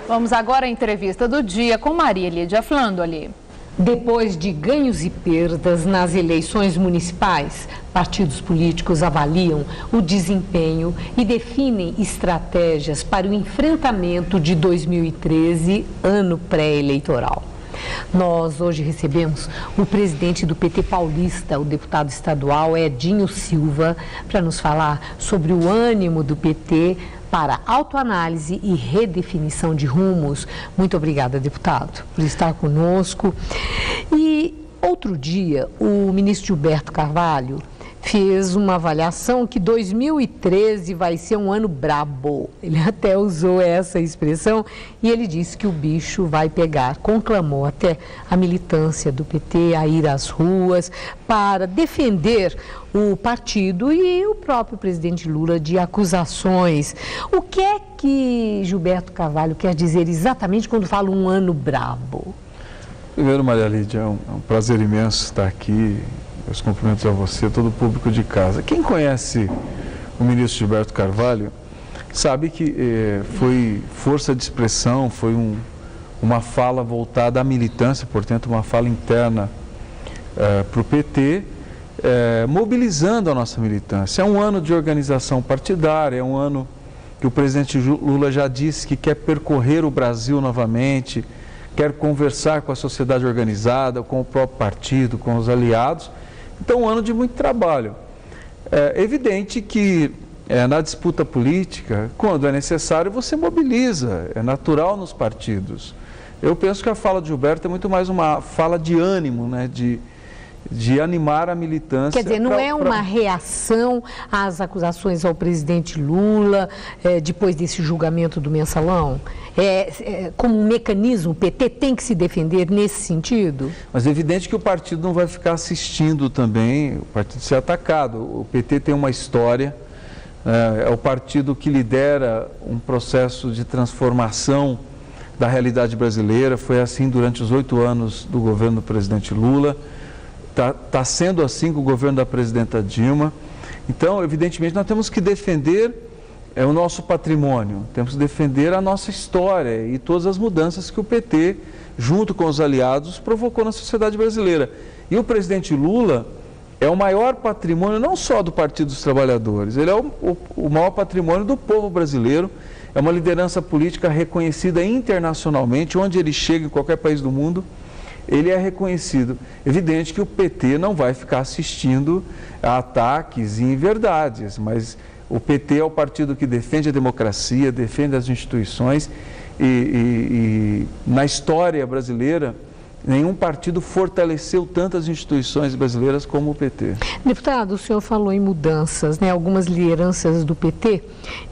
Vamos agora à entrevista do dia com Maria Lídia Flandoli. Depois de ganhos e perdas nas eleições municipais, partidos políticos avaliam o desempenho e definem estratégias para o enfrentamento de 2013, ano pré-eleitoral. Nós hoje recebemos o presidente do PT paulista, o deputado estadual Edinho Silva, para nos falar sobre o ânimo do PT para autoanálise e redefinição de rumos. Muito obrigada, deputado, por estar conosco. E outro dia, o ministro Gilberto Carvalho fez uma avaliação que 2013 vai ser um ano brabo. Ele até usou essa expressão e ele disse que o bicho vai pegar. Conclamou até a militância do PT a ir às ruas para defender o partido e o próprio presidente Lula de acusações. O que é que Gilberto Carvalho quer dizer exatamente quando fala um ano brabo? Primeiro, Maria Lídia, é um prazer imenso estar aqui. Meus cumprimentos a você, todo o público de casa. Quem conhece o ministro Gilberto Carvalho sabe que foi força de expressão, foi uma fala voltada à militância, portanto, uma fala interna para o PT, mobilizando a nossa militância. É um ano de organização partidária, é um ano que o presidente Lula já disse que quer percorrer o Brasil novamente, quer conversar com a sociedade organizada, com o próprio partido, com os aliados. Então, um ano de muito trabalho. É evidente que na disputa política, quando é necessário, você mobiliza, é natural nos partidos. Eu penso que a fala de Gilberto é muito mais uma fala de ânimo, né, de animar a militância. Quer dizer, não é uma reação às acusações ao presidente Lula depois desse julgamento do mensalão? Como um mecanismo, o PT tem que se defender nesse sentido? Mas é evidente que o partido não vai ficar assistindo também o partido ser atacado. O PT tem uma história, é o partido que lidera um processo de transformação da realidade brasileira. Foi assim durante os 8 anos do governo do presidente Lula. Está sendo assim com o governo da presidenta Dilma. Então, evidentemente, nós temos que defender o nosso patrimônio, temos que defender a nossa história e todas as mudanças que o PT, junto com os aliados, provocou na sociedade brasileira. E o presidente Lula é o maior patrimônio não só do Partido dos Trabalhadores, ele é o maior patrimônio do povo brasileiro, é uma liderança política reconhecida internacionalmente, onde ele chega em qualquer país do mundo, ele é reconhecido. Evidente que o PT não vai ficar assistindo a ataques e inverdades, mas o PT é o partido que defende a democracia, defende as instituições e na história brasileira, nenhum partido fortaleceu tantas instituições brasileiras como o PT. Deputado, o senhor falou em mudanças, né? Algumas lideranças do PT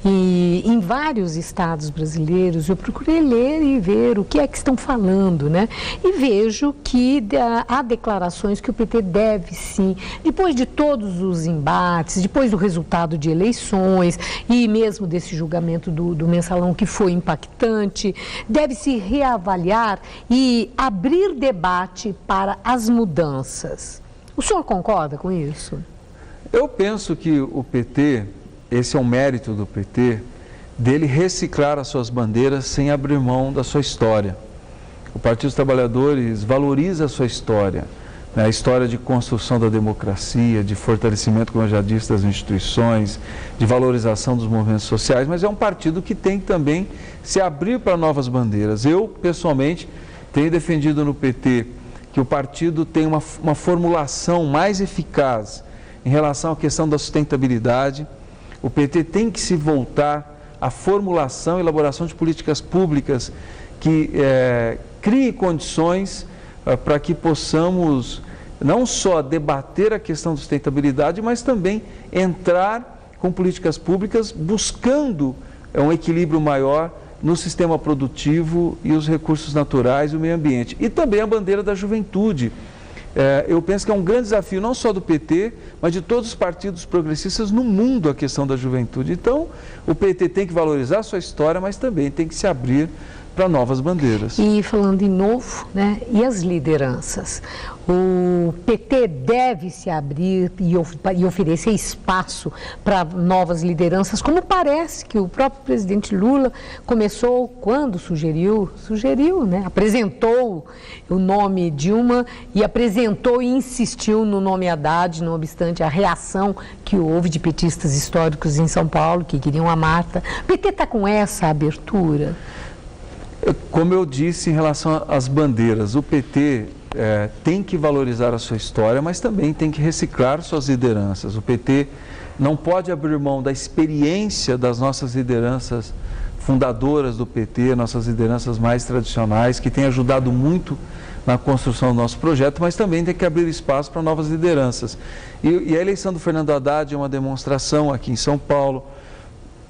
e em vários estados brasileiros eu procurei ler e ver o que é que estão falando, né? E vejo que há declarações que o PT deve sim, depois de todos os embates, depois do resultado de eleições e mesmo desse julgamento do mensalão que foi impactante, deve se reavaliar e abrir debate para as mudanças. O senhor concorda com isso? Eu penso que o PT, esse é um mérito do PT, dele reciclar as suas bandeiras sem abrir mão da sua história. O Partido dos Trabalhadores valoriza a sua história, né? A história de construção da democracia, de fortalecimento, como eu já disse, das instituições, de valorização dos movimentos sociais, mas é um partido que tem que também se abrir para novas bandeiras. Eu, pessoalmente, tenho defendido no PT que o partido tem uma formulação mais eficaz em relação à questão da sustentabilidade. O PT tem que se voltar à formulação e elaboração de políticas públicas que criem condições para que possamos não só debater a questão da sustentabilidade, mas também entrar com políticas públicas buscando um equilíbrio maior no sistema produtivo e os recursos naturais e o meio ambiente. E também a bandeira da juventude. Eu penso que é um grande desafio, não só do PT, mas de todos os partidos progressistas no mundo, a questão da juventude. Então, o PT tem que valorizar a sua história, mas também tem que se abrir para novas bandeiras. E falando em novo, né, e as lideranças? O PT deve se abrir e oferecer espaço para novas lideranças, como parece que o próprio presidente Lula começou quando sugeriu, né, apresentou o nome Dilma e apresentou e insistiu no nome Haddad, não obstante a reação que houve de petistas históricos em São Paulo, que queriam a Marta. O PT está com essa abertura? Como eu disse em relação às bandeiras, o PT tem que valorizar a sua história, mas também tem que reciclar suas lideranças. O PT não pode abrir mão da experiência das nossas lideranças fundadoras do PT, nossas lideranças mais tradicionais, que têm ajudado muito na construção do nosso projeto, mas também tem que abrir espaço para novas lideranças. E a eleição do Fernando Haddad é uma demonstração aqui em São Paulo.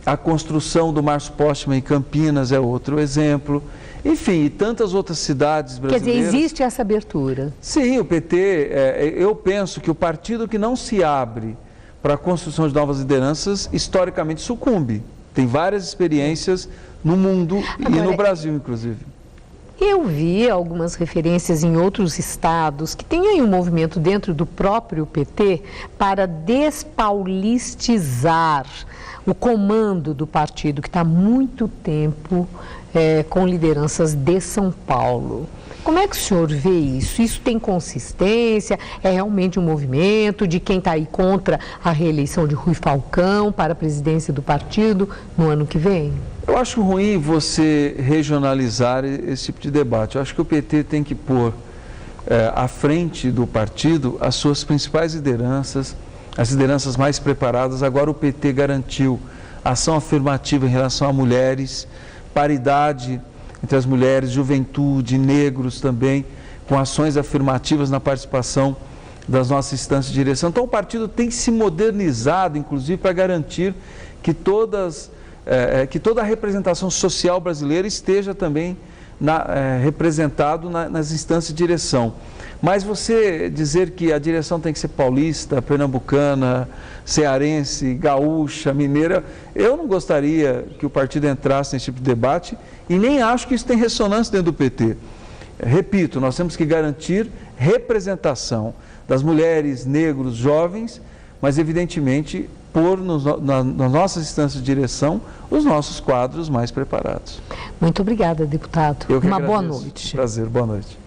A construção do Márcio Postman em Campinas é outro exemplo. Enfim, e tantas outras cidades brasileiras. Quer dizer, existe essa abertura? Sim, o PT, eu penso que o partido que não se abre para a construção de novas lideranças, historicamente sucumbe. Tem várias experiências no mundo e no Brasil, inclusive. Eu vi algumas referências em outros estados que tem aí um movimento dentro do próprio PT para despaulistizar o comando do partido, que está há muito tempo com lideranças de São Paulo. Como é que o senhor vê isso? Isso tem consistência? É realmente um movimento de quem está aí contra a reeleição de Rui Falcão para a presidência do partido no ano que vem? Eu acho ruim você regionalizar esse tipo de debate. Eu acho que o PT tem que pôr à frente do partido as suas principais lideranças, as lideranças mais preparadas. Agora o PT garantiu ação afirmativa em relação a mulheres, paridade entre as mulheres, juventude, negros também, com ações afirmativas na participação das nossas instâncias de direção. Então o partido tem se modernizado, inclusive, para garantir que toda a representação social brasileira esteja também representado nas instâncias de direção. Mas você dizer que a direção tem que ser paulista, pernambucana, cearense, gaúcha, mineira, eu não gostaria que o partido entrasse nesse tipo de debate e nem acho que isso tem ressonância dentro do PT. Repito, nós temos que garantir representação das mulheres, negros, jovens, mas evidentemente pôr nas nossas instâncias de direção os nossos quadros mais preparados. Muito obrigada, deputado. Eu que Uma agradeço. boa noite. Prazer, boa noite.